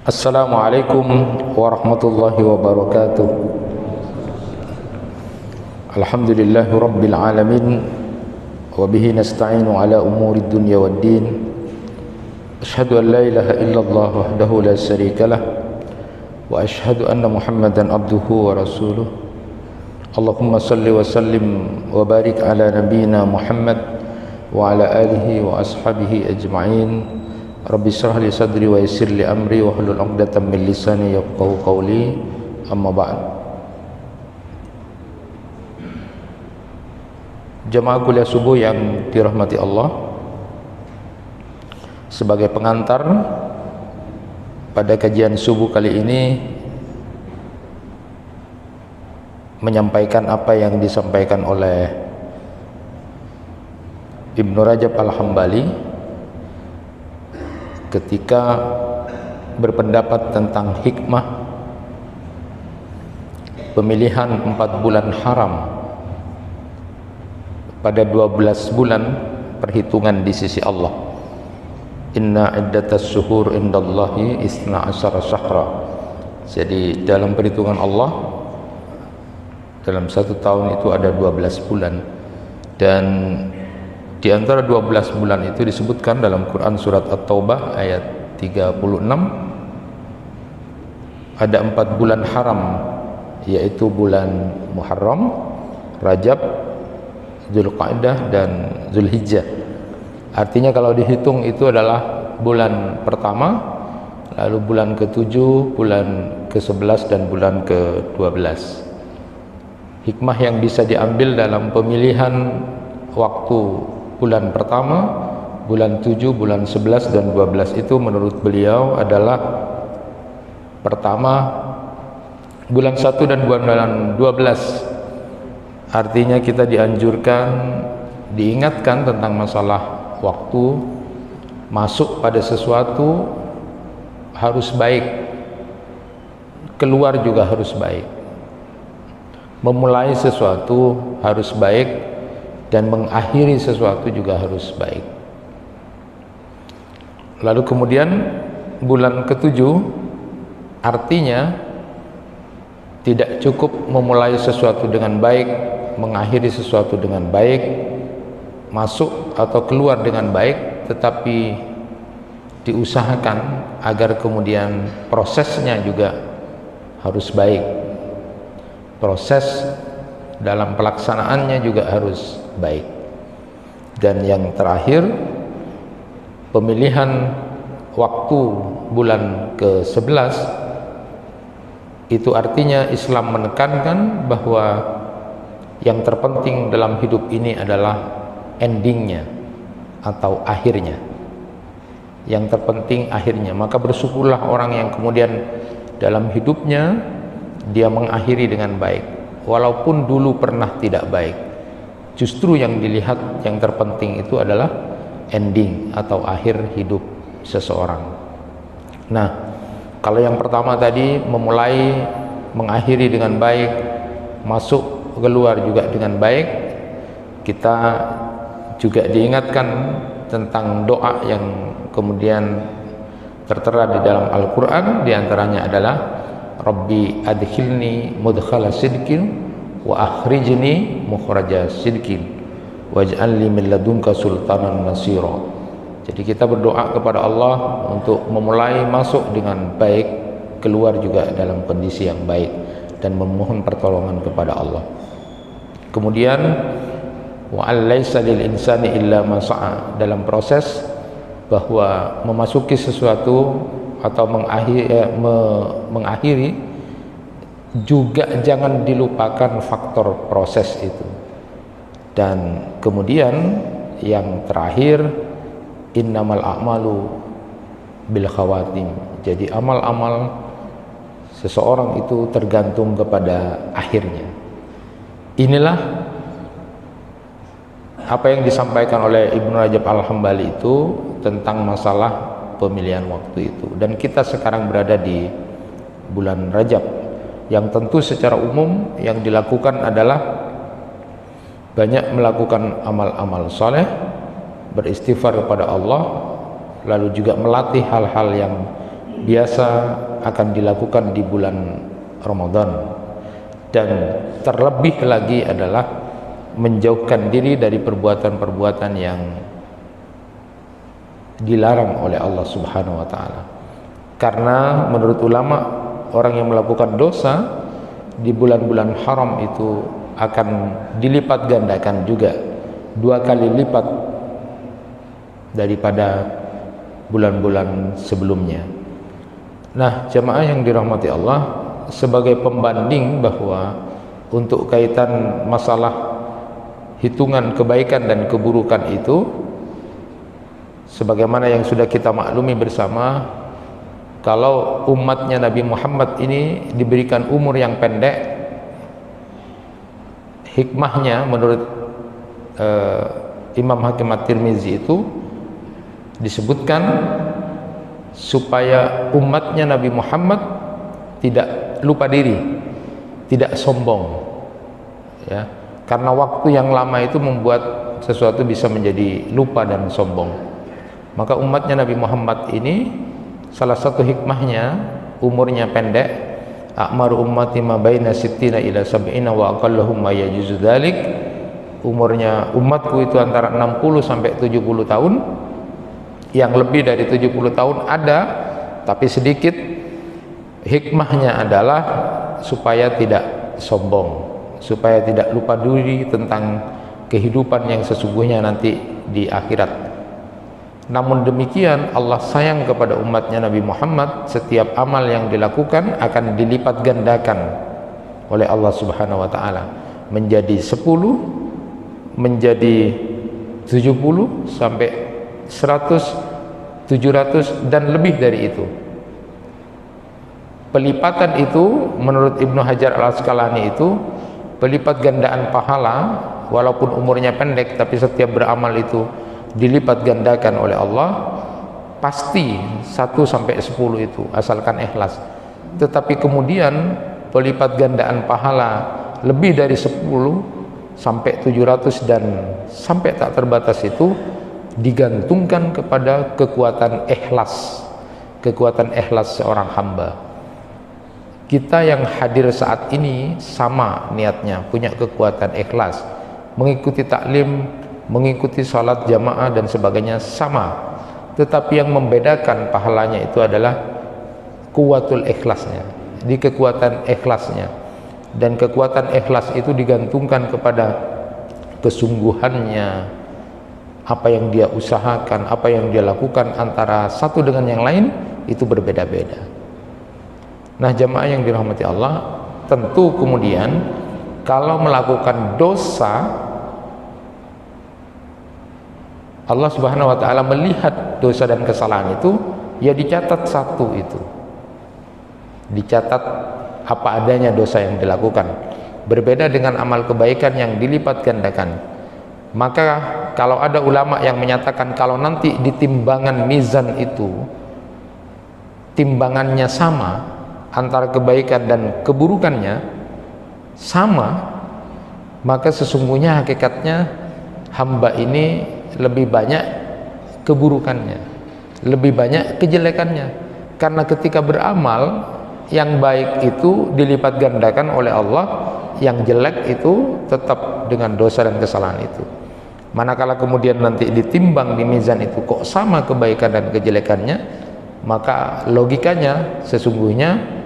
Assalamualaikum warahmatullahi wabarakatuh. Alhamdulillahi rabbil alamin, wa bihi nasta'inu ala umuri dunya waddin. Ashhadu an la ilaha illallah wahdahu la syarika lah, wa ashhadu anna Muhammadan abduhu wa rasuluh. Allahumma salli wa sallim wa barik ala nabiyyina Muhammad wa ala alihi wa ashabihi ajma'in. Rabbi shrah li sadri wa yassir li amri wa hlul 'uqdatam min lisani yafqahu qawli. Amma ba'd. Jemaah kuliah subuh yang dirahmati Allah, sebagai pengantar pada kajian subuh kali ini menyampaikan apa yang disampaikan oleh Ibnu Rajab Al-Hambali ketika berpendapat tentang hikmah pemilihan 4 bulan haram pada 12 bulan perhitungan di sisi Allah. Inna iddatas syuhur indallahi isna asyara syahra. Jadi dalam perhitungan Allah, dalam 1 tahun itu ada 12 bulan, dan di antara 12 bulan itu disebutkan dalam Quran surat At-Taubah ayat 36 ada 4 bulan haram, yaitu bulan Muharram, Rajab, Dzulqa'dah dan Dzulhijjah. Artinya kalau dihitung itu adalah bulan pertama, lalu bulan ke-7, bulan ke-11 dan bulan ke-12. Hikmah yang bisa diambil dalam pemilihan waktu bulan pertama, bulan 7, bulan 11 dan 12 itu menurut beliau adalah: pertama, bulan 1 dan bulan 12, artinya kita dianjurkan, diingatkan tentang masalah waktu. Masuk pada sesuatu harus baik, keluar juga harus baik. Memulai sesuatu harus baik, dan mengakhiri sesuatu juga harus baik. Lalu kemudian bulan ke-7, artinya tidak cukup memulai sesuatu dengan baik, mengakhiri sesuatu dengan baik, masuk atau keluar dengan baik, tetapi diusahakan agar kemudian prosesnya juga harus baik. Proses dalam pelaksanaannya juga harus baik. Dan yang terakhir, pemilihan waktu bulan ke-11 itu artinya Islam menekankan bahwa yang terpenting dalam hidup ini adalah endingnya atau akhirnya. Yang terpenting akhirnya. Maka bersyukurlah orang yang kemudian dalam hidupnya dia mengakhiri dengan baik, walaupun dulu pernah tidak baik. Justru yang dilihat, yang terpenting itu adalah ending atau akhir hidup seseorang. Nah, kalau yang pertama tadi memulai, mengakhiri dengan baik, masuk keluar juga dengan baik, kita juga diingatkan tentang doa yang kemudian tertera di dalam Al-Quran. Di antaranya adalah Rabbi adkhilni mudkhala sidqin wa akhrijni mukhraja sidqin waj'alni min ladunka sultanan nasira. Jadi kita berdoa kepada Allah untuk memulai masuk dengan baik, keluar juga dalam kondisi yang baik, dan memohon pertolongan kepada Allah. Kemudian wa alaysa lil insani illa ma sa'a, dalam proses bahwa memasuki sesuatu atau mengakhiri juga jangan dilupakan faktor proses itu. Dan kemudian yang terakhir, innamal a'malu bil khawatim. Jadi amal-amal seseorang itu tergantung kepada akhirnya. Inilah apa yang disampaikan oleh Ibnu Rajab Al-Hambali itu tentang masalah pemilihan waktu itu. Dan kita sekarang berada di bulan Rajab, yang tentu secara umum yang dilakukan adalah banyak melakukan amal-amal soleh, beristighfar kepada Allah, lalu juga melatih hal-hal yang biasa akan dilakukan di bulan Ramadan, dan terlebih lagi adalah menjauhkan diri dari perbuatan-perbuatan yang dilarang oleh Allah Subhanahu wa taala. Karena menurut ulama, orang yang melakukan dosa di bulan-bulan haram itu akan dilipat gandakan juga, 2 kali lipat daripada bulan-bulan sebelumnya. Nah, jamaah yang dirahmati Allah, sebagai pembanding bahwa untuk kaitan masalah hitungan kebaikan dan keburukan itu, sebagaimana yang sudah kita maklumi bersama, kalau umatnya Nabi Muhammad ini diberikan umur yang pendek, hikmahnya menurut Imam Hakim At-Tirmizi itu disebutkan supaya umatnya Nabi Muhammad tidak lupa diri, tidak sombong, ya, karena waktu yang lama itu membuat sesuatu bisa menjadi lupa dan sombong. Maka umatnya Nabi Muhammad ini salah satu hikmahnya umurnya pendek. A'maru ummati ma baina sittina ila sab'ina wa aqalluhum ma yajuzu dzalik. Umurnya umatku itu antara 60 sampai 70 tahun. Yang lebih dari 70 tahun ada, tapi sedikit. Hikmahnya adalah supaya tidak sombong, supaya tidak lupa diri tentang kehidupan yang sesungguhnya nanti di akhirat. Namun demikian, Allah sayang kepada umatnya Nabi Muhammad. Setiap amal yang dilakukan akan dilipat gandakan oleh Allah Subhanahu wa ta'ala, menjadi 10, menjadi 70, sampai 100, 700 dan lebih dari itu. Pelipatan itu menurut Ibnu Hajar Al-Asqalani itu pelipat gandaan pahala, walaupun umurnya pendek, tapi setiap beramal itu dilipat gandakan oleh Allah, pasti 1 sampai 10 itu, asalkan ikhlas. Tetapi kemudian pelipat gandaan pahala lebih dari 10 sampai 700 dan sampai tak terbatas itu digantungkan kepada kekuatan ikhlas, kekuatan ikhlas seorang hamba. Kita yang hadir saat ini sama niatnya, punya kekuatan ikhlas, mengikuti taklim, mengikuti salat jamaah dan sebagainya sama, tetapi yang membedakan pahalanya itu adalah kuwatul ikhlasnya, di kekuatan ikhlasnya. Dan kekuatan ikhlas itu digantungkan kepada kesungguhannya, apa yang dia usahakan, apa yang dia lakukan, antara satu dengan yang lain itu berbeda-beda. Nah, jamaah yang dirahmati Allah, tentu kemudian kalau melakukan dosa, Allah Subhanahu wa ta'ala melihat dosa dan kesalahan itu, ya dicatat satu itu, dicatat apa adanya dosa yang dilakukan. Berbeda dengan amal kebaikan yang dilipat gandakan. Maka kalau ada ulama yang menyatakan kalau nanti di timbangan mizan itu timbangannya sama antara kebaikan dan keburukannya sama, maka sesungguhnya hakikatnya hamba ini lebih banyak keburukannya, lebih banyak kejelekannya. Karena ketika beramal, yang baik itu dilipat gandakan oleh Allah, yang jelek itu tetap dengan dosa dan kesalahan itu. Manakala kemudian nanti ditimbang di mizan itu kok sama kebaikan dan kejelekannya, maka logikanya sesungguhnya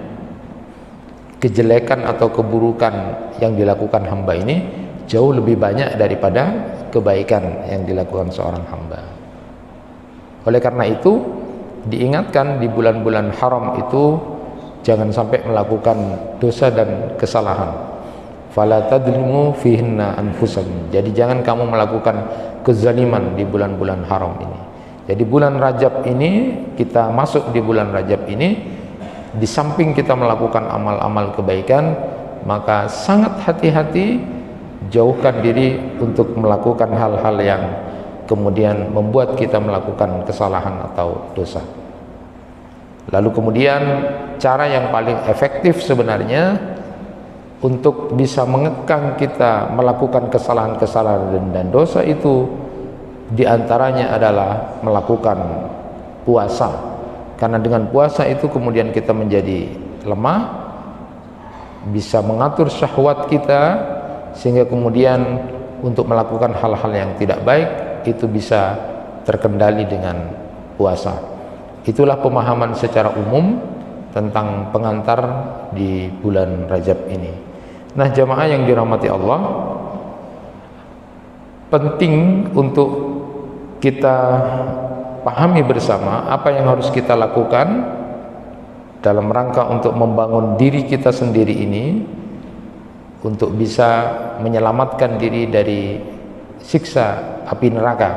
kejelekan atau keburukan yang dilakukan hamba ini jauh lebih banyak daripada kebaikan yang dilakukan seorang hamba. Oleh karena itu diingatkan di bulan-bulan haram itu jangan sampai melakukan dosa dan kesalahan. Fala tadlimu fihinna anfusakum. Jadi jangan kamu melakukan kezaliman di bulan-bulan haram ini. Jadi bulan Rajab ini, kita masuk di bulan Rajab ini, di samping kita melakukan amal-amal kebaikan, maka sangat hati-hati, jauhkan diri untuk melakukan hal-hal yang kemudian membuat kita melakukan kesalahan atau dosa. Lalu kemudian cara yang paling efektif sebenarnya untuk bisa mengekang kita melakukan kesalahan-kesalahan dan dosa itu, diantaranya adalah melakukan puasa. Karena dengan puasa itu kemudian kita menjadi lemah, bisa mengatur syahwat kita, sehingga kemudian untuk melakukan hal-hal yang tidak baik itu bisa terkendali dengan puasa. Itulah pemahaman secara umum tentang pengantar di bulan Rajab ini. Nah, jamaah yang dirahmati Allah, penting untuk kita pahami bersama apa yang harus kita lakukan dalam rangka untuk membangun diri kita sendiri ini, untuk bisa menyelamatkan diri dari siksa api neraka.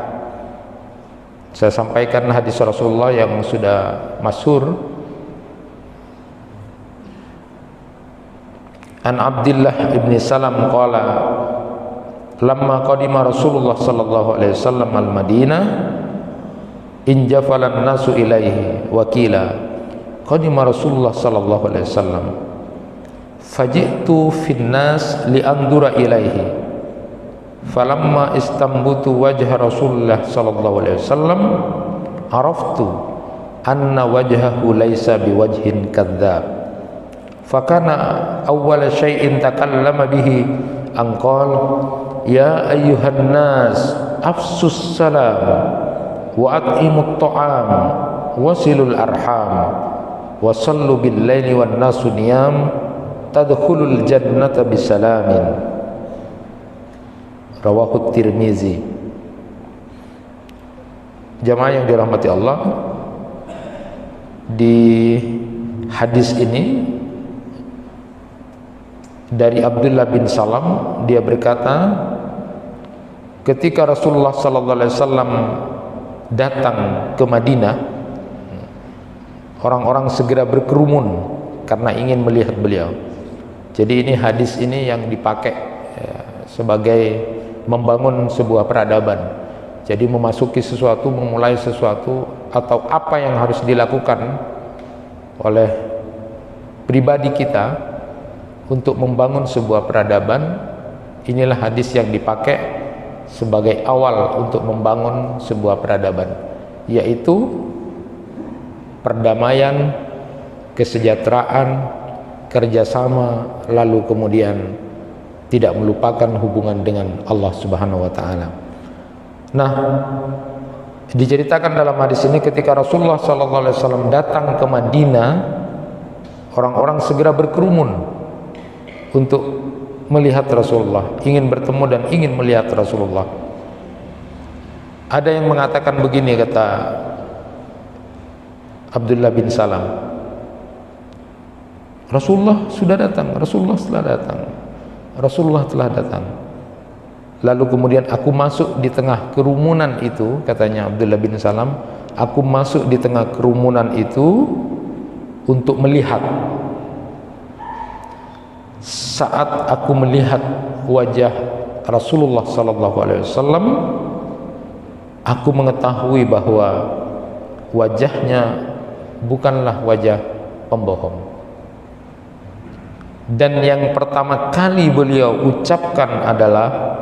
Saya sampaikan hadis Rasulullah yang sudah masyhur, an Abdullah ibn Salam qala lamma qadima Rasulullah sallallahu alaihi wasallam al-Madinah injafalan nasu ilaihi wa qila qadima Rasulullah sallallahu alaihi wasallam faji'tu fin nas li andura ilaihi falamma istambutu wajha Rasulullah sallallahu alaihi wasallam araftu anna wajhahu laisa biwajhin kadzdzab fakana awwala syai'in takallama bihi an qala ya ayyuhan nas afsus salam wa at'imut ta'am wasilul arham wa sallu bil laili wan nasu niyam tadkhulul jannata bisalamin. Rawahu Tirmizi. Jamaah yang dirahmati Allah, di hadis ini dari Abdullah bin Salam, dia berkata, ketika Rasulullah sallallahu alaihi wasallam datang ke Madinah, orang-orang segera berkerumun karena ingin melihat beliau. Jadi ini hadis ini yang dipakai sebagai membangun sebuah peradaban. Jadi memasuki sesuatu, memulai sesuatu, atau apa yang harus dilakukan oleh pribadi kita untuk membangun sebuah peradaban, inilah hadis yang dipakai sebagai awal untuk membangun sebuah peradaban, yaitu perdamaian, kesejahteraan, kerjasama, lalu kemudian tidak melupakan hubungan dengan Allah Subhanahu wa taala. Nah, diceritakan dalam hadis ini ketika Rasulullah sallallahu alaihi wasallam datang ke Madinah, orang-orang segera berkerumun untuk melihat Rasulullah, ingin bertemu dan ingin melihat Rasulullah. Ada yang mengatakan begini, kata Abdullah bin Salam, Rasulullah sudah datang, Rasulullah telah datang, Rasulullah telah datang. Lalu kemudian aku masuk di tengah kerumunan itu, katanya Abdullah bin Salam, aku masuk di tengah kerumunan itu untuk melihat. Saat aku melihat wajah Rasulullah sallallahu alaihi wasallam, aku mengetahui bahwa wajahnya bukanlah wajah pembohong. Dan yang pertama kali beliau ucapkan adalah,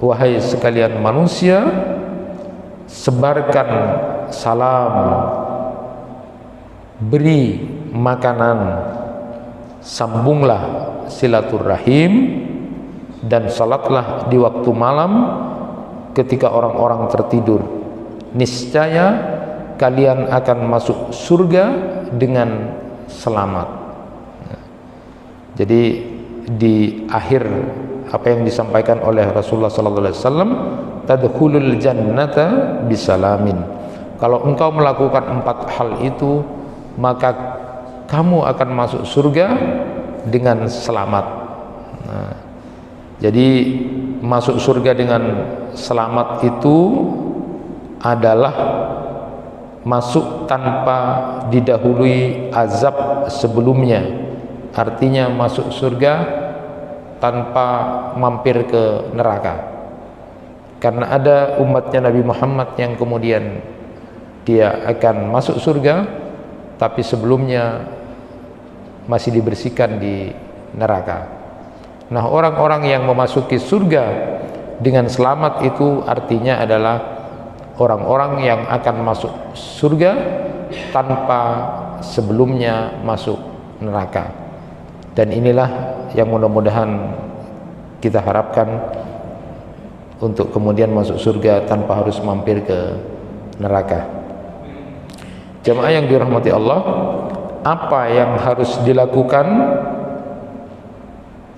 wahai sekalian manusia, sebarkan salam, beri makanan, sambunglah silaturahim, dan salatlah di waktu malam ketika orang-orang tertidur. Niscaya kalian akan masuk surga dengan selamat. Jadi di akhir apa yang disampaikan oleh Rasulullah sallallahu alaihi wasallam, tadkhulul jannata bisalamin. Kalau engkau melakukan 4 hal itu, maka kamu akan masuk surga dengan selamat. Nah, jadi masuk surga dengan selamat itu adalah masuk tanpa didahului azab sebelumnya. Artinya masuk surga tanpa mampir ke neraka. Karena ada umatnya Nabi Muhammad yang kemudian dia akan masuk surga, tapi sebelumnya masih dibersihkan di neraka. Nah, orang-orang yang memasuki surga dengan selamat itu artinya adalah orang-orang yang akan masuk surga tanpa sebelumnya masuk neraka. Dan inilah yang mudah-mudahan kita harapkan untuk kemudian masuk surga tanpa harus mampir ke neraka. Jamaah yang dirahmati Allah, apa yang harus dilakukan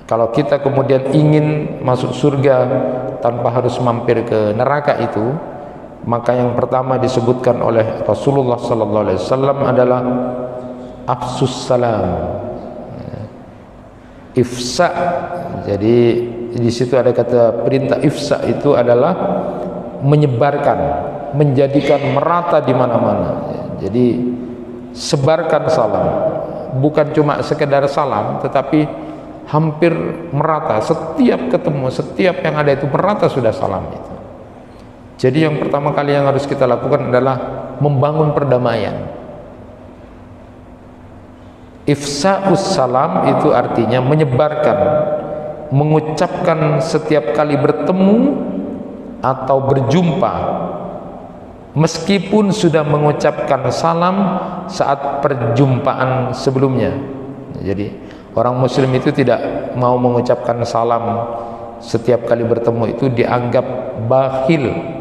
kalau kita kemudian ingin masuk surga tanpa harus mampir ke neraka itu? Maka yang pertama disebutkan oleh Rasulullah sallallahu alaihi wasallam adalah afsus salam, ifsa. Jadi di situ ada kata perintah ifsa, itu adalah menyebarkan, menjadikan merata di mana-mana. Jadi sebarkan salam, bukan cuma sekedar salam, tetapi hampir merata. Setiap ketemu, setiap yang ada itu merata sudah salam itu. Jadi yang pertama kali yang harus kita lakukan adalah membangun perdamaian. Ifsa'us salam itu artinya menyebarkan, mengucapkan setiap kali bertemu atau berjumpa, meskipun sudah mengucapkan salam saat perjumpaan sebelumnya. Jadi orang muslim itu tidak mau mengucapkan salam setiap kali bertemu, itu dianggap bakhil.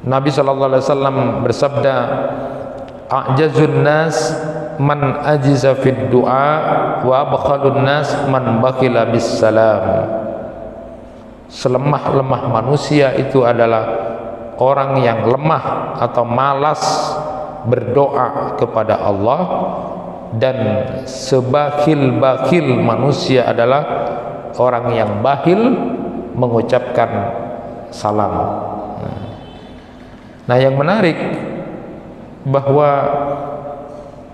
Nabi SAW bersabda, a'jazun nas man ajiza fid du'a wa abkhalun nas man bakhila bis salam. Selemah-lemah manusia itu adalah orang yang lemah atau malas berdoa kepada Allah, dan sebakhil-bakhil manusia adalah orang yang bakhil mengucapkan salam. Nah, yang menarik bahwa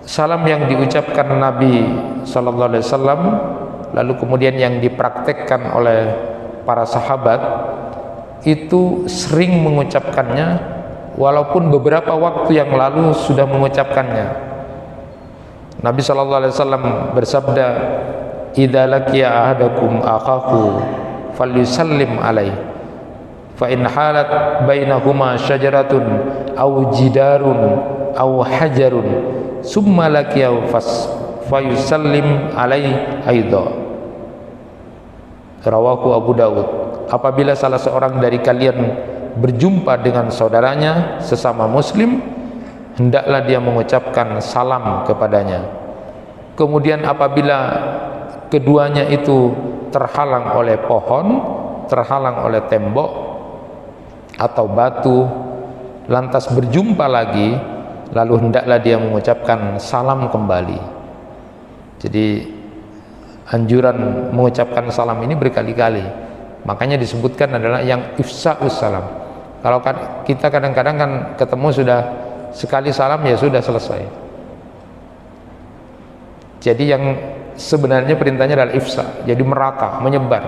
salam yang diucapkan Nabi sallallahu alaihi wasallam lalu kemudian yang dipraktekkan oleh para sahabat itu sering mengucapkannya, walaupun beberapa waktu yang lalu sudah mengucapkannya. Nabi sallallahu alaihi wasallam bersabda, idza laqiya ahadakum akhahu falyusallim alaihi fa in halat bainahuma syajaratun aw jidarun aw hajarun summa laqiyahu fayusallim alaihi aidha. Rawahu Abu Dawud. Apabila salah seorang dari kalian berjumpa dengan saudaranya sesama muslim, hendaklah dia mengucapkan salam kepadanya. Kemudian apabila keduanya itu terhalang oleh pohon, terhalang oleh tembok atau batu, lantas berjumpa lagi, lalu hendaklah dia mengucapkan salam kembali. Jadi anjuran mengucapkan salam ini berkali-kali, makanya disebutkan adalah yang ifsa'us salam. Kalau kita kadang-kadang kan ketemu sudah sekali salam ya sudah selesai. Jadi yang sebenarnya perintahnya adalah ifsa, jadi merata, menyebar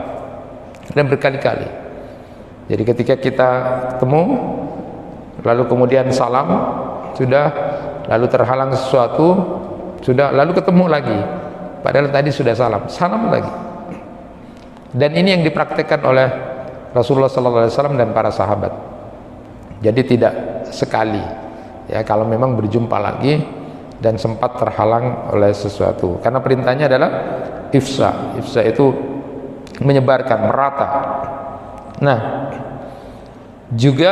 dan berkali-kali. Jadi ketika kita ketemu lalu kemudian salam sudah, lalu terhalang sesuatu sudah, lalu ketemu lagi padahal tadi sudah salam lagi. Dan ini yang dipraktekkan oleh Rasulullah SAW dan para sahabat. Jadi tidak sekali ya, kalau memang berjumpa lagi dan sempat terhalang oleh sesuatu, karena perintahnya adalah ifsa. Ifsa itu menyebarkan, merata. Nah, juga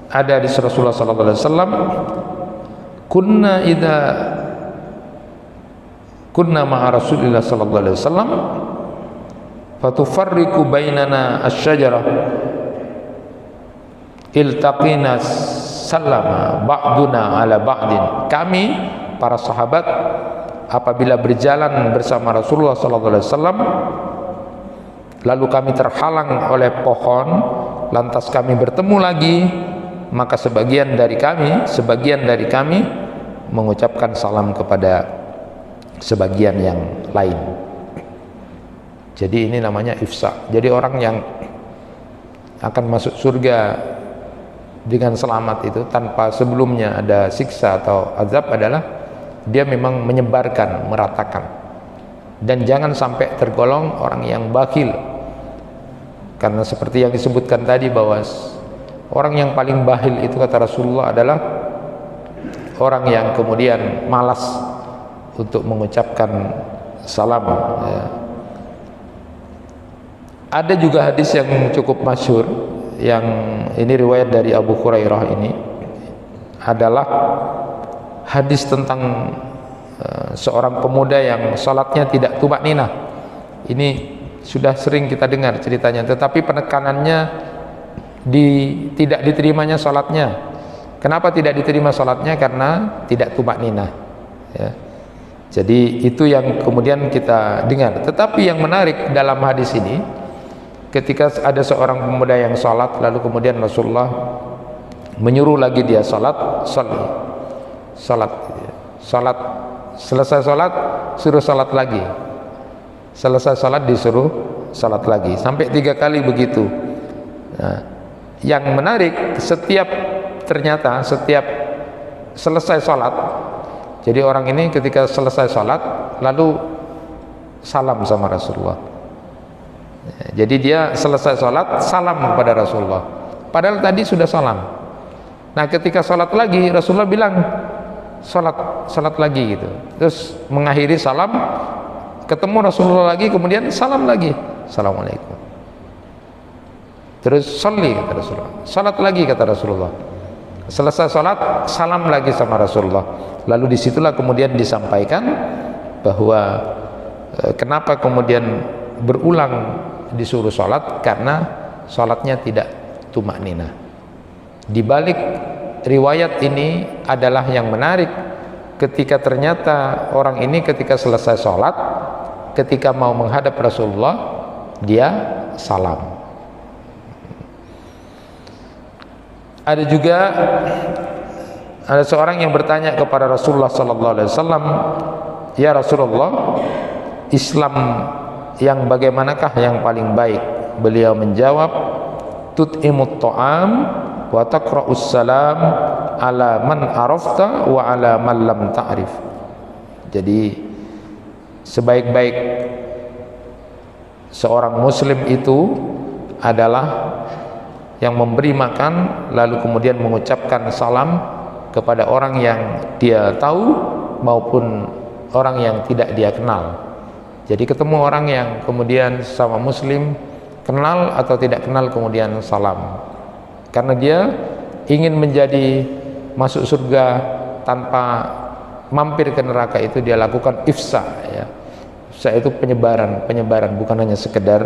ada di Rasulullah SAW, kunna ma'a Rasulillah sallallahu alaihi wasallam fatufarriqu bainana asy-syajarah iltaqina sallama ba'duna ala ba'din. Kami para sahabat apabila berjalan bersama Rasulullah sallallahu alaihi wasallam lalu kami terhalang oleh pohon, lantas kami bertemu lagi, maka sebagian dari kami mengucapkan salam kepada sebagian yang lain. Jadi ini namanya ifsa. Jadi orang yang akan masuk surga dengan selamat itu tanpa sebelumnya ada siksa atau azab adalah dia memang menyebarkan, meratakan. Dan jangan sampai tergolong orang yang bakhil, karena seperti yang disebutkan tadi bahwa orang yang paling bakhil itu kata Rasulullah adalah orang yang kemudian malas untuk mengucapkan salam, ya. Ada juga hadis yang cukup masyhur, yang ini riwayat dari Abu Hurairah, ini adalah hadis tentang seorang pemuda yang salatnya tidak tumakninah. Ini sudah sering kita dengar ceritanya, tetapi penekanannya tidak diterimanya salatnya. Kenapa tidak diterima salatnya? Karena tidak tumakninah, ya. Jadi itu yang kemudian kita dengar. Tetapi yang menarik dalam hadis ini, ketika ada seorang pemuda yang salat, lalu kemudian Rasulullah menyuruh lagi dia salat, salat, selesai salat suruh salat lagi, selesai salat disuruh salat lagi, sampai 3 kali begitu. Nah, yang menarik, ternyata setiap selesai salat, jadi orang ini ketika selesai salat lalu salam sama Rasulullah. Jadi dia selesai salat salam kepada Rasulullah, padahal tadi sudah salam. Nah, ketika salat lagi Rasulullah bilang salat lagi gitu. Terus mengakhiri salam, ketemu Rasulullah lagi, kemudian salam lagi, assalamualaikum. Terus sholli kata Rasulullah, salat lagi kata Rasulullah. Selesai salat salam lagi sama Rasulullah. Lalu disitulah kemudian disampaikan bahwa kenapa kemudian berulang disuruh salat, karena salatnya tidak tumakninah. Di balik riwayat ini adalah yang menarik, ketika ternyata orang ini ketika selesai sholat, ketika mau menghadap Rasulullah, dia salam. Ada juga seorang yang bertanya kepada Rasulullah sallallahu alaihi wasallam, "Ya Rasulullah, Islam yang bagaimanakah yang paling baik?" Beliau menjawab, "Tut'imut ta'am wa taqra'us salam ala man arafta wa ala man lam ta'rif." Jadi sebaik-baik seorang muslim itu adalah yang memberi makan lalu kemudian mengucapkan salam kepada orang yang dia tahu maupun orang yang tidak dia kenal. Jadi ketemu orang yang kemudian sama muslim, kenal atau tidak kenal, kemudian salam, karena dia ingin menjadi masuk surga tanpa mampir ke neraka. Itu dia lakukan ifsa, ya. Ifsa itu penyebaran, bukan hanya sekedar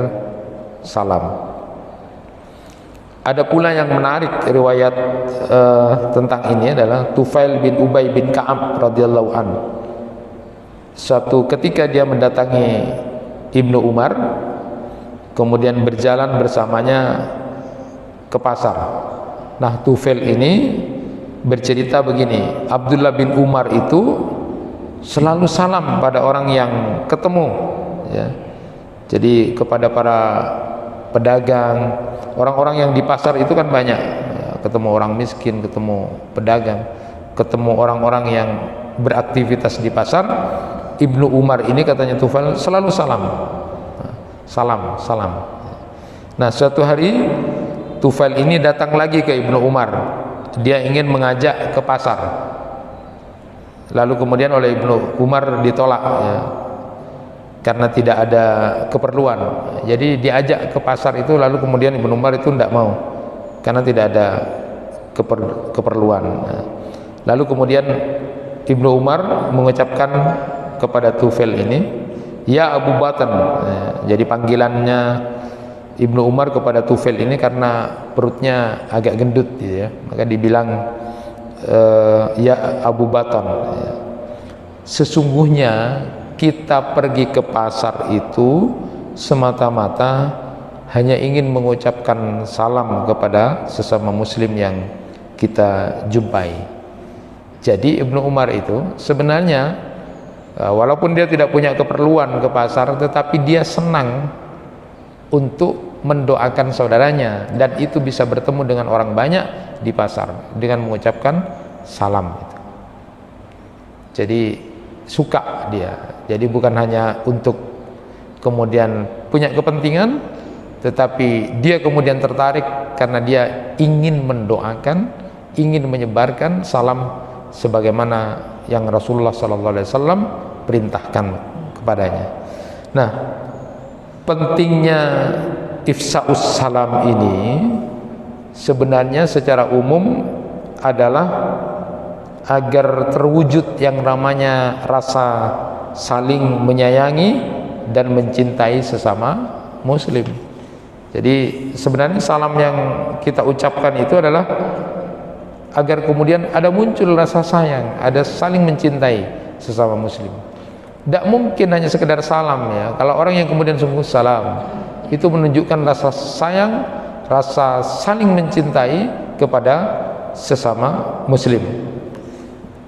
salam. Ada pula yang menarik riwayat tentang ini adalah Tufail bin Ubay bin Ka'ab radhiyallahu anhu. Suatu ketika dia mendatangi Ibnu Umar, kemudian berjalan bersamanya ke pasar. Nah, Tufail ini bercerita begini, Abdullah bin Umar itu selalu salam pada orang yang ketemu, ya. Jadi kepada para pedagang, orang-orang yang di pasar itu kan banyak, ya, ketemu orang miskin, ketemu pedagang, ketemu orang-orang yang beraktivitas di pasar. Ibnu Umar ini katanya Tufail selalu salam. Nah, suatu hari Tufail ini datang lagi ke Ibnu Umar, dia ingin mengajak ke pasar, lalu kemudian oleh Ibnu Umar ditolak, ya, karena tidak ada keperluan. Jadi diajak ke pasar itu, lalu kemudian Ibnu Umar itu tidak mau karena tidak ada keperluan. Lalu kemudian Ibnu Umar mengucapkan kepada Tufail ini, "Ya Abu Batan." Jadi panggilannya Ibnu Umar kepada Tufail ini karena perutnya agak gendut, gitu ya, maka dibilang "Ya Abu Batan." Sesungguhnya kita pergi ke pasar itu semata-mata hanya ingin mengucapkan salam kepada sesama muslim yang kita jumpai. Jadi Ibnu Umar itu sebenarnya walaupun dia tidak punya keperluan ke pasar, tetapi dia senang untuk mendoakan saudaranya, dan itu bisa bertemu dengan orang banyak di pasar dengan mengucapkan salam itu. Jadi suka dia. Jadi bukan hanya untuk kemudian punya kepentingan, tetapi dia kemudian tertarik karena dia ingin mendoakan, ingin menyebarkan salam sebagaimana yang Rasulullah SAW perintahkan kepadanya. Nah, pentingnya ifsa'us salam ini sebenarnya secara umum adalah agar terwujud yang namanya rasa saling menyayangi dan mencintai sesama muslim. Jadi sebenarnya salam yang kita ucapkan itu adalah agar kemudian ada muncul rasa sayang, ada saling mencintai sesama muslim. Tidak mungkin hanya sekedar salam ya. Kalau orang yang kemudian sungguh salam itu menunjukkan rasa sayang, rasa saling mencintai kepada sesama muslim.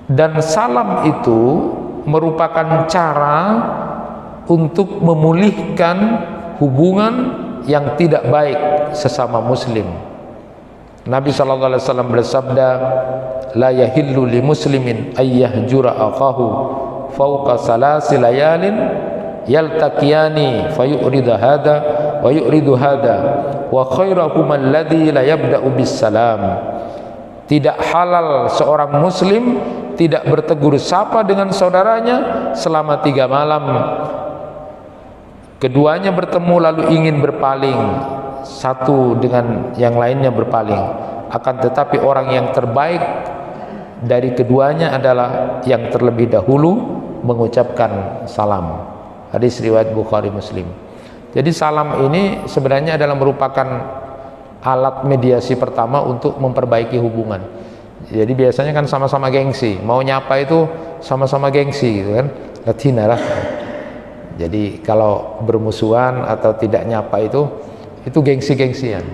Dan salam itu merupakan cara untuk memulihkan hubungan yang tidak baik sesama muslim. Nabi SAW bersabda, la yahillu li muslimin ayyahjura akahu fauqa salasi layalin yaltaqiyani fayuridu hada wa yuridu hada wa khairahum alladhi la yabda'u bis salam. Tidak halal seorang muslim tidak bertegur sapa dengan saudaranya selama 3 malam. Keduanya bertemu lalu ingin berpaling, satu dengan yang lainnya berpaling. Akan tetapi orang yang terbaik dari keduanya adalah yang terlebih dahulu mengucapkan salam. Hadis riwayat Bukhari Muslim. Jadi salam ini sebenarnya adalah merupakan alat mediasi pertama untuk memperbaiki hubungan. Jadi biasanya kan sama-sama gengsi, mau nyapa itu sama-sama gengsi gitu kan, Latina lah. Jadi kalau bermusuhan atau tidak nyapa itu gengsi-gengsian.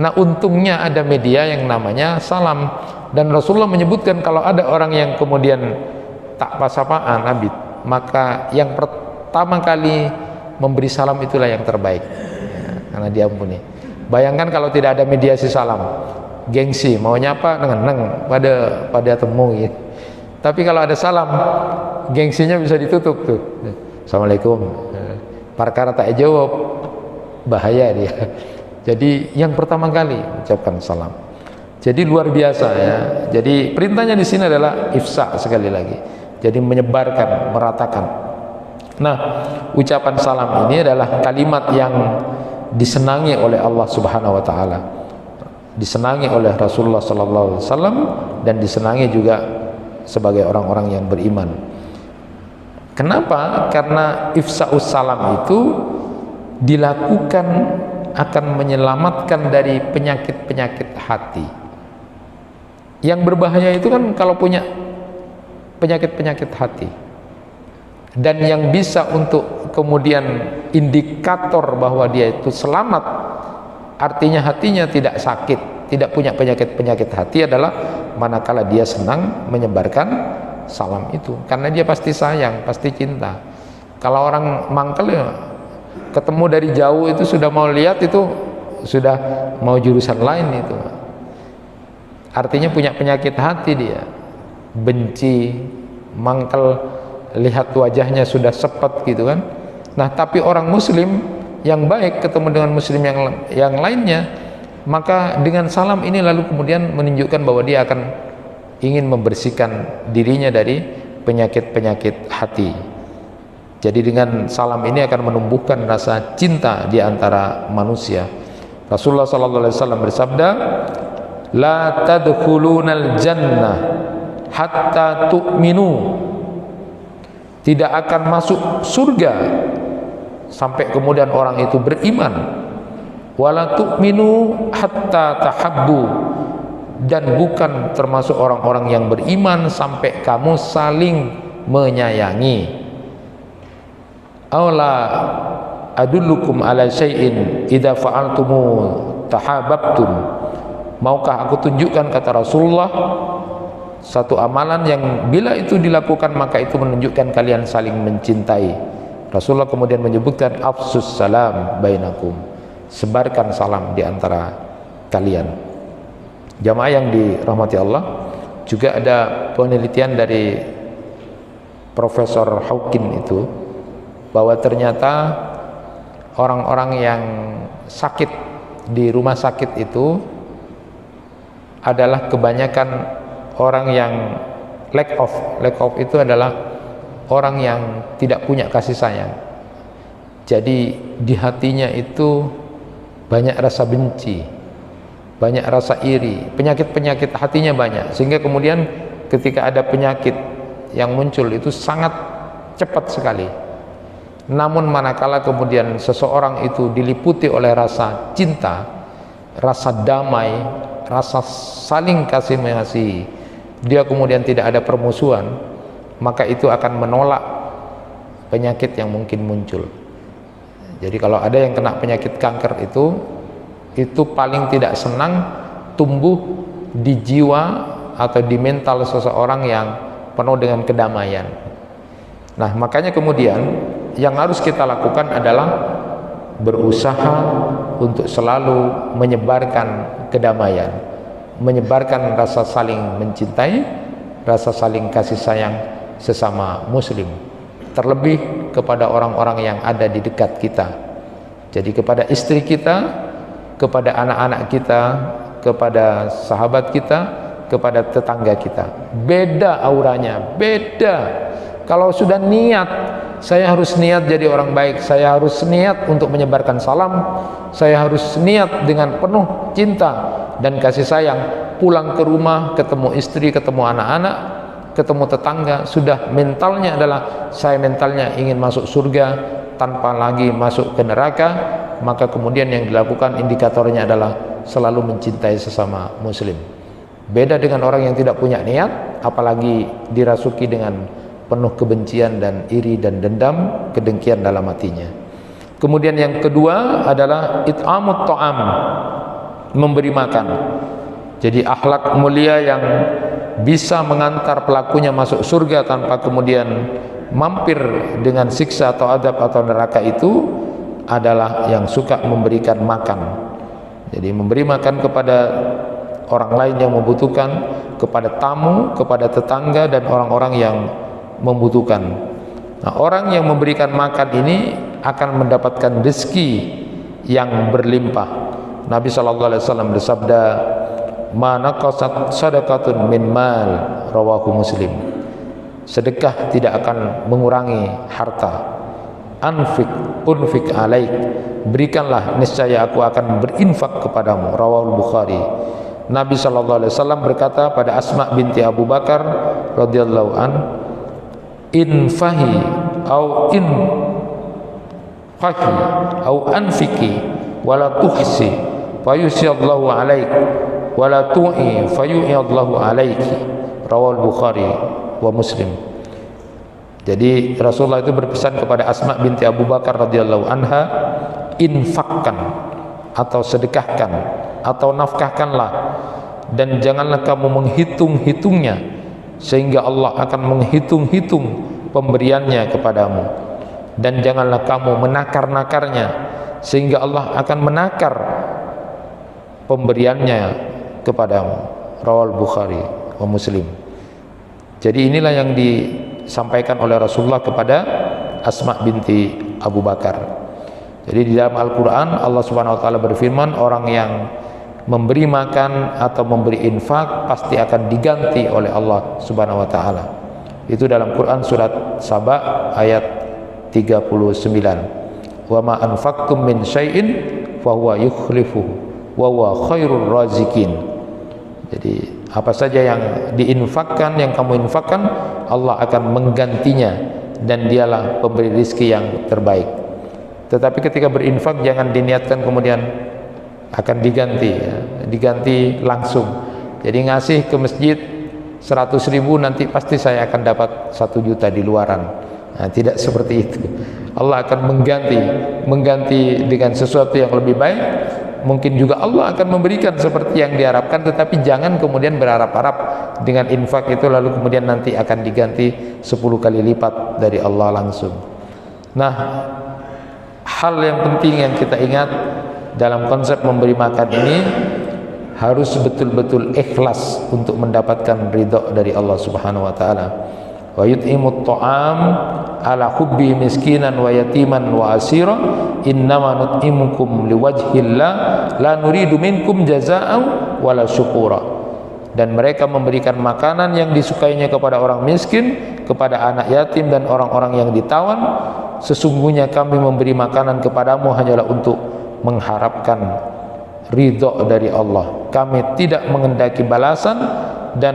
Nah, untungnya ada media yang namanya salam, dan Rasulullah menyebutkan kalau ada orang yang kemudian tak pas-sapaan, Nabi, maka yang pertama kali memberi salam itulah yang terbaik ya, karena diampuni. Bayangkan kalau tidak ada mediasi salam, gengsi, mau nyapa dengan neng pada temu ya. Tapi kalau ada salam, gengsinya bisa ditutup tuh. Assalamualaikum. Perkara tak jawab, bahaya dia. Jadi yang pertama kali ucapkan salam. Jadi luar biasa ya. Jadi perintahnya di sini adalah ifsa sekali lagi. Jadi menyebarkan, meratakan. Nah, ucapan salam ini adalah kalimat yang disenangi oleh Allah Subhanahu wa taala. Disenangi oleh Rasulullah sallallahu alaihi wasallam dan disenangi juga sebagai orang-orang yang beriman. Kenapa? Karena ifsa'us salam itu dilakukan akan menyelamatkan dari penyakit-penyakit hati. Yang berbahaya itu kan kalau punya penyakit-penyakit hati. Dan yang bisa untuk kemudian indikator bahwa dia itu selamat, artinya hatinya tidak sakit, tidak punya penyakit-penyakit hati adalah manakala dia senang menyebarkan salam itu, karena dia pasti sayang, pasti cinta. Kalau orang mangkel ya, ketemu dari jauh itu sudah mau lihat itu sudah mau jurusan lain itu, artinya punya penyakit hati dia, benci, mangkel, lihat wajahnya sudah sepet gitu kan. Nah, tapi orang muslim yang baik ketemu dengan muslim yang lainnya, maka dengan salam ini lalu kemudian menunjukkan bahwa dia akan ingin membersihkan dirinya dari penyakit-penyakit hati. Jadi dengan salam ini akan menumbuhkan rasa cinta di antara manusia. Rasulullah SAW bersabda, la tadkhulunal jannah hatta tu'minu. Tidak akan masuk surga sampai kemudian orang itu beriman. Wala tu'minu hatta tahabbu, dan bukan termasuk orang-orang yang beriman sampai kamu saling menyayangi. Aula adullukum ala syai'in idza fa'altumu tahabbtum. Maukah aku tunjukkan, kata Rasulullah, satu amalan yang bila itu dilakukan maka itu menunjukkan kalian saling mencintai. Rasulullah kemudian menyebutkan afsus salam bainakum, sebarkan salam di antara kalian. Jamaah yang dirahmati Allah, juga ada penelitian dari Profesor Hawking itu, bahwa ternyata orang-orang yang sakit di rumah sakit itu adalah kebanyakan orang yang lack of itu adalah orang yang tidak punya kasih sayang. Jadi di hatinya itu banyak rasa benci, banyak rasa iri, penyakit-penyakit hatinya banyak, sehingga kemudian ketika ada penyakit yang muncul itu sangat cepat sekali. Namun manakala kemudian seseorang itu diliputi oleh rasa cinta, rasa damai, rasa saling kasih mengasihi, dia kemudian tidak ada permusuhan, maka itu akan menolak penyakit yang mungkin muncul. Jadi kalau ada yang kena penyakit kanker itu paling tidak senang tumbuh di jiwa atau di mental seseorang yang penuh dengan kedamaian. Nah, makanya kemudian yang harus kita lakukan adalah berusaha untuk selalu menyebarkan kedamaian, menyebarkan rasa saling mencintai, rasa saling kasih sayang sesama muslim, terlebih kepada orang-orang yang ada di dekat kita. Jadi kepada istri kita, kepada anak-anak kita, kepada sahabat kita, kepada tetangga kita. Beda auranya, beda. Kalau sudah niat, saya harus niat jadi orang baik, saya harus niat untuk menyebarkan salam, saya harus niat dengan penuh cinta dan kasih sayang, pulang ke rumah, ketemu istri, ketemu anak-anak, ketemu tetangga, sudah mentalnya adalah saya mentalnya ingin masuk surga tanpa lagi masuk ke neraka, maka kemudian yang dilakukan indikatornya adalah selalu mencintai sesama muslim. Beda dengan orang yang tidak punya niat, apalagi dirasuki dengan penuh kebencian dan iri dan dendam, kedengkian dalam hatinya. Kemudian yang kedua adalah it'amut ta'am, memberi makan. Jadi akhlak mulia yang bisa mengantar pelakunya masuk surga tanpa kemudian mampir dengan siksa atau adab atau neraka itu adalah yang suka memberikan makan. Jadi memberi makan kepada orang lain yang membutuhkan, kepada tamu, kepada tetangga dan orang-orang yang membutuhkan. Nah, orang yang memberikan makan ini akan mendapatkan rezeki yang berlimpah. Nabi SAW bersabda, "Ma naqasat sadaqatun min mal," rawahu Muslim. Sedekah tidak akan mengurangi harta. Unfik alaik, berikanlah niscaya aku akan berinfak kepadamu, rawahu Bukhari. Nabi SAW berkata pada Asma binti Abu Bakar radhiyallahu an, infahi au infaqi au anfiki wala tuhsi fayusyallahu alaik wala tu'i fayu'illahu alaiki, rawal Bukhari wa Muslim. Jadi Rasulullah itu berpesan kepada Asma binti Abu Bakar radhiyallahu anha, infakkan atau sedekahkan atau nafkahkanlah, dan janganlah kamu menghitung-hitungnya sehingga Allah akan menghitung-hitung pemberiannya kepadamu, dan janganlah kamu menakar-nakarnya sehingga Allah akan menakar pemberiannya kepadamu, rawal Bukhari wa Muslim. Jadi inilah yang disampaikan oleh Rasulullah kepada Asma binti Abu Bakar. Jadi di dalam Al-Quran Allah Subhanahu Wa Taala berfirman, orang yang memberi makan atau memberi infak pasti akan diganti oleh Allah Subhanahu Wa Taala. Itu dalam Quran surat Saba ayat 39. Wa ma anfaqtum min syai'in fa huwa yukhlifuhu wa huwa khairur razikin. Jadi apa saja yang diinfakkan, yang kamu infakkan, Allah akan menggantinya dan dialah pemberi rezeki yang terbaik. Tetapi ketika berinfak jangan diniatkan kemudian akan diganti, ya. Diganti langsung. Jadi ngasih ke masjid 100.000 nanti pasti saya akan dapat 1 juta di luaran. Nah, tidak seperti itu. Allah akan mengganti dengan sesuatu yang lebih baik. Mungkin juga Allah akan memberikan seperti yang diharapkan, tetapi jangan kemudian berharap-harap dengan infak itu lalu kemudian nanti akan diganti 10 kali lipat dari Allah langsung. Nah, hal yang penting yang kita ingat dalam konsep memberi makan ini, harus betul-betul ikhlas untuk mendapatkan ridha dari Allah Subhanahu wa taala. Wa yut'imut ta'am ala hubbi miskinan wa yatiman wa asira innama nut'imukum liwajhillah la nuridu minkum jazaa'an wala syukura. dan mereka memberikan makanan yang disukainya kepada orang miskin, kepada anak yatim dan orang-orang yang ditawan. Sesungguhnya kami memberi makanan kepadamu hanyalah untuk mengharapkan ridho dari Allah. Kami tidak menghendaki balasan dan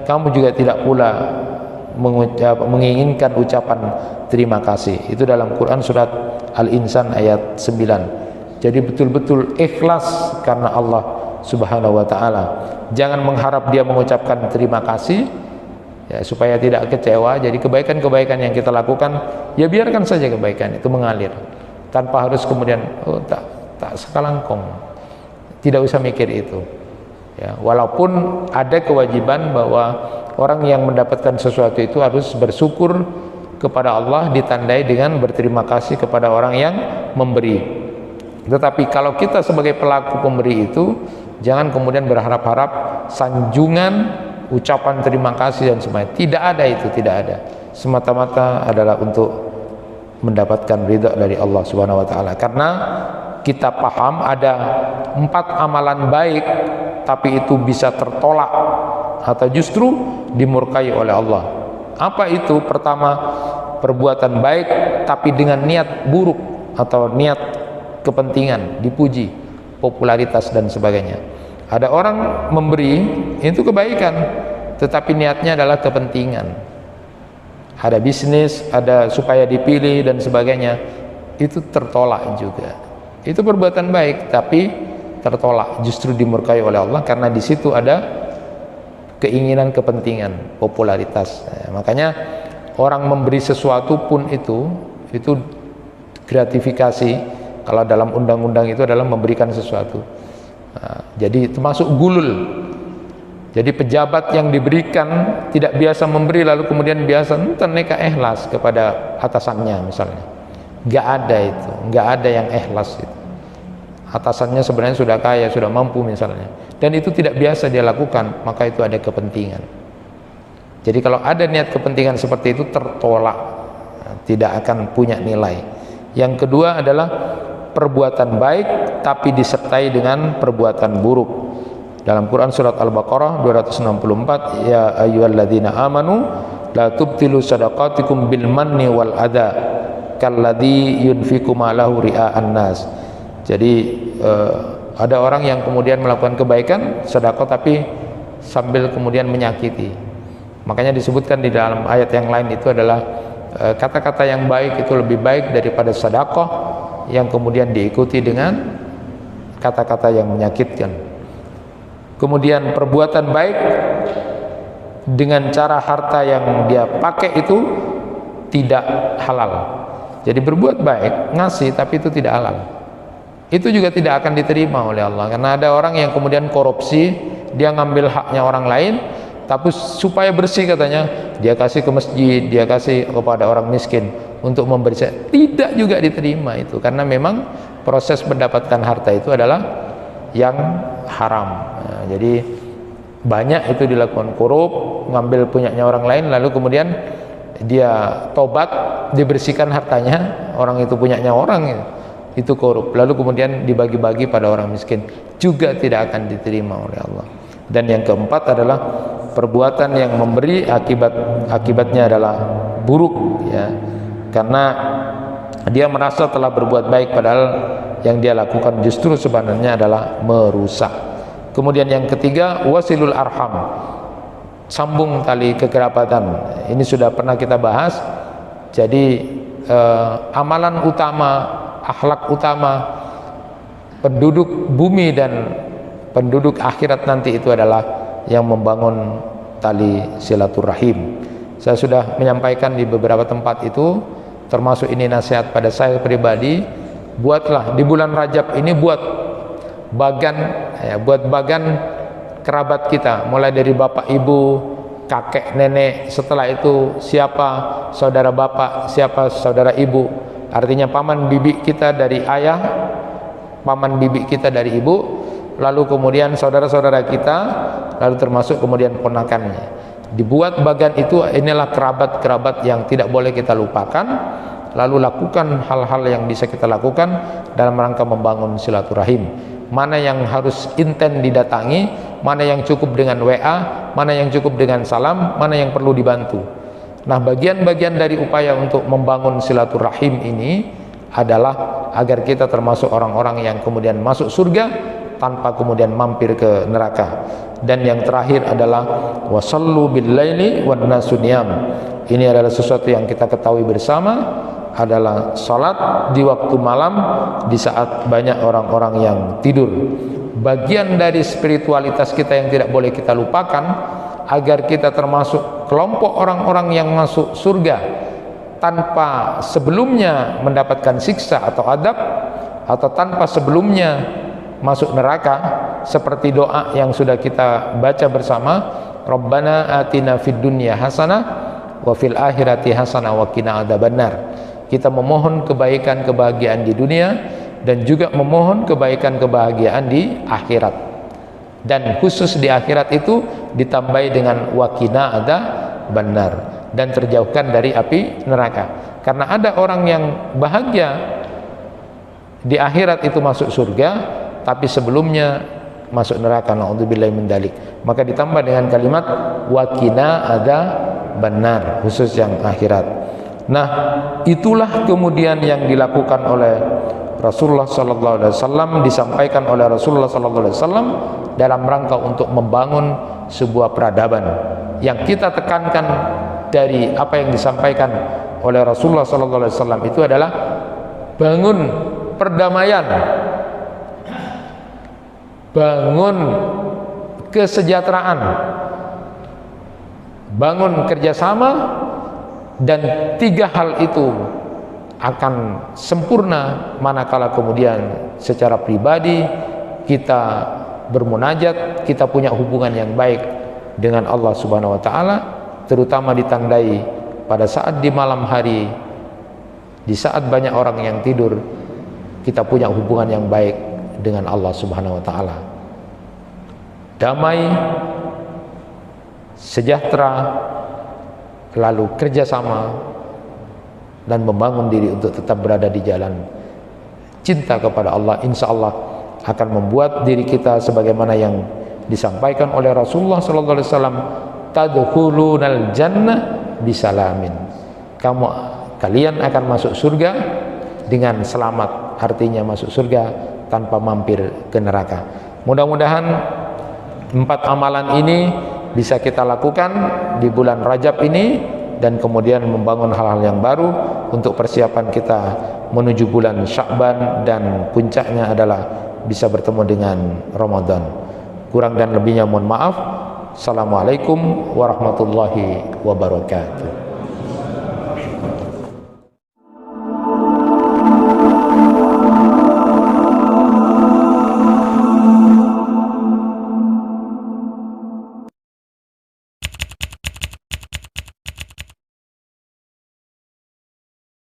kamu juga tidak pula menginginkan ucapan terima kasih. Itu dalam Quran surat Al-Insan ayat 9. Jadi betul-betul ikhlas karena Allah Subhanahu wa ta'ala. Jangan mengharap dia mengucapkan terima kasih ya, supaya tidak kecewa. Jadi kebaikan-kebaikan yang kita lakukan, ya biarkan saja kebaikan itu mengalir tanpa harus kemudian tak sekalangkong. Tidak usah mikir itu ya, walaupun ada kewajiban bahwa orang yang mendapatkan sesuatu itu harus bersyukur kepada Allah, ditandai dengan berterima kasih kepada orang yang memberi. Tetapi kalau kita sebagai pelaku pemberi itu, jangan kemudian berharap-harap sanjungan, ucapan terima kasih dan semuanya. Tidak ada itu, tidak ada. Semata-mata adalah untuk mendapatkan ridha dari Allah Subhanahu wa ta'ala. Karena kita paham ada 4 amalan baik tapi itu bisa tertolak atau justru dimurkai oleh Allah. Apa itu? Pertama, perbuatan baik tapi dengan niat buruk atau niat kepentingan, dipuji, popularitas dan sebagainya. Ada orang memberi itu kebaikan tetapi niatnya adalah kepentingan, ada bisnis, ada supaya dipilih dan sebagainya. Itu tertolak juga. Itu perbuatan baik tapi tertolak, justru dimurkai oleh Allah karena di situ ada keinginan kepentingan, popularitas. Makanya orang memberi sesuatu pun itu gratifikasi. Kalau dalam undang-undang itu adalah memberikan sesuatu. Jadi termasuk gulul. Jadi pejabat yang diberikan tidak biasa memberi lalu kemudian biasa neka ikhlas kepada atasannya misalnya. Nggak ada itu, nggak ada yang ikhlas itu. Atasannya sebenarnya sudah kaya, sudah mampu misalnya, dan itu tidak biasa dia lakukan, maka itu ada kepentingan. Jadi kalau ada niat kepentingan seperti itu tertolak, tidak akan punya nilai. Yang kedua adalah perbuatan baik tapi disertai dengan perbuatan buruk. Dalam Quran surat Al-Baqarah 264, ya ayyuhalladzina amanu la tubtilu shadaqatikum bil manni wal adha kalladzi yunfiqu malahu ria'an nas. Jadi ada orang yang kemudian melakukan kebaikan sedekah tapi sambil kemudian menyakiti. Makanya disebutkan di dalam ayat yang lain itu adalah kata-kata yang baik itu lebih baik daripada sedekah yang kemudian diikuti dengan kata-kata yang menyakitkan. Kemudian perbuatan baik dengan cara harta yang dia pakai itu tidak halal. Jadi berbuat baik, ngasih tapi itu tidak halal. Itu juga tidak akan diterima oleh Allah. Karena ada orang yang kemudian korupsi, dia ngambil haknya orang lain, tapi supaya bersih katanya dia kasih ke masjid, dia kasih kepada orang miskin untuk membersihkan. Tidak juga diterima itu, karena memang proses mendapatkan harta itu adalah yang haram. Nah, jadi banyak itu dilakukan korup, ngambil punyanya orang lain lalu kemudian dia tobat, dibersihkan hartanya, orang itu punyanya orang itu korup, lalu kemudian dibagi-bagi pada orang miskin, juga tidak akan diterima oleh Allah. Dan yang keempat adalah perbuatan yang memberi akibatnya adalah buruk ya, karena dia merasa telah berbuat baik padahal yang dia lakukan justru sebenarnya adalah merusak. Kemudian yang ketiga, wasilul arham, sambung tali kekerabatan. Ini sudah pernah kita bahas. Jadi amalan utama, akhlak utama penduduk bumi dan penduduk akhirat nanti itu adalah yang membangun tali silaturahim. Saya sudah menyampaikan di beberapa tempat itu, termasuk ini nasihat pada saya pribadi. Buatlah di bulan Rajab ini, buat bagan kerabat kita, mulai dari bapak ibu, kakek nenek, setelah itu siapa saudara bapak, siapa saudara ibu, artinya paman bibi kita dari ayah, paman bibi kita dari ibu, lalu kemudian saudara-saudara kita, lalu termasuk kemudian ponakannya. Dibuat bagan itu, inilah kerabat-kerabat yang tidak boleh kita lupakan. Lalu lakukan hal-hal yang bisa kita lakukan dalam rangka membangun silaturahim. mana yang harus intens didatangi, mana yang cukup dengan WA, mana yang cukup dengan salam, mana yang perlu dibantu. Nah, bagian-bagian dari upaya untuk membangun silaturahim ini adalah agar kita termasuk orang-orang yang kemudian masuk surga tanpa kemudian mampir ke neraka. Dan yang terakhir adalah wasallu billaili wan nasu niyam. Ini adalah sesuatu yang kita ketahui bersama, adalah salat di waktu malam di saat banyak orang-orang yang tidur. Bagian dari spiritualitas kita yang tidak boleh kita lupakan agar kita termasuk kelompok orang-orang yang masuk surga tanpa sebelumnya mendapatkan siksa atau adab, atau tanpa sebelumnya masuk neraka, seperti doa yang sudah kita baca bersama, Rabbana atina fid dunya hasanah wa fil akhirati hasanah wa qina adzabannar. Kita memohon kebaikan kebahagiaan di dunia dan juga memohon kebaikan kebahagiaan di akhirat. Dan khusus di akhirat itu ditambahi dengan waqina adzabannar, dan terjauhkan dari api neraka. Karena ada orang yang bahagia di akhirat itu masuk surga, tapi sebelumnya masuk neraka, naudzubillahi min dzalik. Maka ditambah dengan kalimat waqina adzabannar, khusus yang akhirat. Nah, itulah kemudian yang dilakukan oleh Rasulullah sallallahu alaihi wasallam, disampaikan oleh Rasulullah sallallahu alaihi wasallam dalam rangka untuk membangun sebuah peradaban. Yang kita tekankan dari apa yang disampaikan oleh Rasulullah sallallahu alaihi wasallam itu adalah bangun perdamaian, bangun kesejahteraan, bangun kerjasama, dan tiga hal itu akan sempurna manakala kemudian secara pribadi kita bermunajat, kita punya hubungan yang baik dengan Allah Subhanahu wa taala, terutama ditandai pada saat di malam hari, di saat banyak orang yang tidur, kita punya hubungan yang baik dengan Allah Subhanahu wa taala. Damai, sejahtera, lalu kerjasama, dan membangun diri untuk tetap berada di jalan cinta kepada Allah, insya Allah akan membuat diri kita sebagaimana yang disampaikan oleh Rasulullah sallallahu alaihi wasallam, tadkhulunal jannah bisalamin. Kalian akan masuk surga dengan selamat, artinya masuk surga tanpa mampir ke neraka. Mudah-mudahan 4 amalan ini bisa kita lakukan di bulan Rajab ini, dan kemudian membangun hal-hal yang baru untuk persiapan kita menuju bulan Sya'ban, dan puncaknya adalah bisa bertemu dengan Ramadan. Kurang dan lebihnya mohon maaf. Assalamualaikum warahmatullahi wabarakatuh.